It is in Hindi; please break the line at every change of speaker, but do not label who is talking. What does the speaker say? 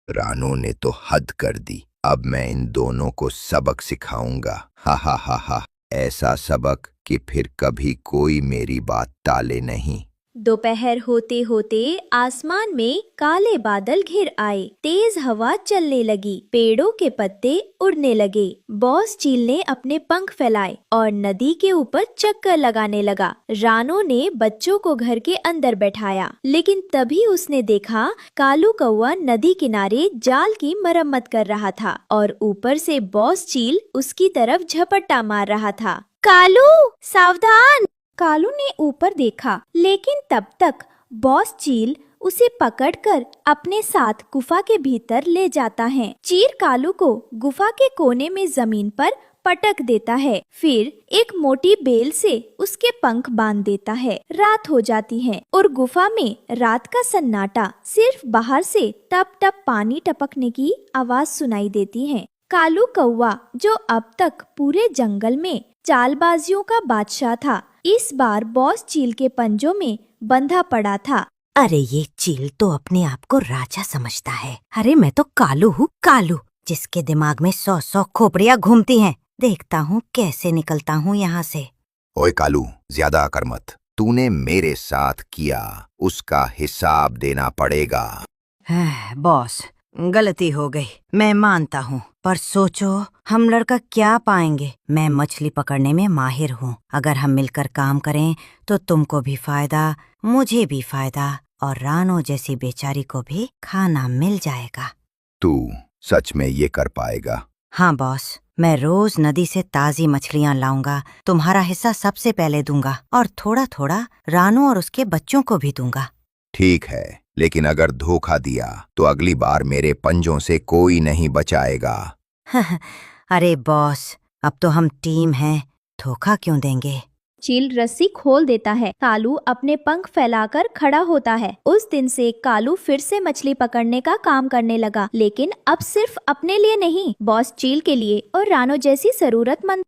रानू ने तो हद कर दी। अब मैं इन दोनों को सबक सिखाऊंगा। हा हा हा हा। ऐसा सबक कि फिर कभी कोई मेरी बात टाले नहीं।
दोपहर होते होते आसमान में काले बादल घिर आए। तेज हवा चलने लगी, पेड़ों के पत्ते उड़ने लगे। बॉस चील ने अपने पंख फैलाए और नदी के ऊपर चक्कर लगाने लगा। रानो ने बच्चों को घर के अंदर बैठाया, लेकिन तभी उसने देखा कालू कौवा नदी किनारे जाल की मरम्मत कर रहा था और ऊपर से बॉस चील उसकी तरफ झपट्टा मार रहा था। कालू, सावधान! कालू ने ऊपर देखा, लेकिन तब तक बॉस चील उसे पकड़कर अपने साथ गुफा के भीतर ले जाता है। चील कालू को गुफा के कोने में जमीन पर पटक देता है, फिर एक मोटी बेल से उसके पंख बांध देता है। रात हो जाती है और गुफा में रात का सन्नाटा, सिर्फ बाहर से टप टप पानी टपकने की आवाज सुनाई देती है। कालू कौवा, जो अब तक पूरे जंगल में चालबाजियों का बादशाह था, इस बार बॉस चील के पंजों में बंधा पड़ा था।
अरे ये चील तो अपने आप को राजा समझता है। अरे मैं तो कालू हूँ, कालू, जिसके दिमाग में 100 खोपड़ियाँ घूमती हैं। देखता हूँ कैसे निकलता हूँ यहाँ से।
ओए कालू, ज्यादा अकर मत। तूने मेरे साथ किया, उसका हिसाब देना पड़ेगा।
बॉस, गलती हो गई, मैं मानता हूँ, पर सोचो हम लड़का क्या पाएंगे। मैं मछली पकड़ने में माहिर हूँ। अगर हम मिलकर काम करें तो तुमको भी फायदा, मुझे भी फायदा और रानो जैसी बेचारी को भी खाना मिल जाएगा।
तू सच में ये कर पाएगा?
हाँ बॉस, मैं रोज नदी से ताजी मछलियाँ लाऊंगा। तुम्हारा हिस्सा सबसे पहले दूंगा और थोड़ा थोड़ा रानो और उसके बच्चों को भी दूंगा।
ठीक है, लेकिन अगर धोखा दिया तो अगली बार मेरे पंजों से कोई नहीं बचाएगा।
अरे बॉस, अब तो हम टीम हैं, धोखा क्यों देंगे?
चील रस्सी खोल देता है। कालू अपने पंख फैलाकर खड़ा होता है। उस दिन से कालू फिर से मछली पकड़ने का काम करने लगा, लेकिन अब सिर्फ अपने लिए नहीं, बॉस चील के लिए और रानो जैसी जरूरतमंद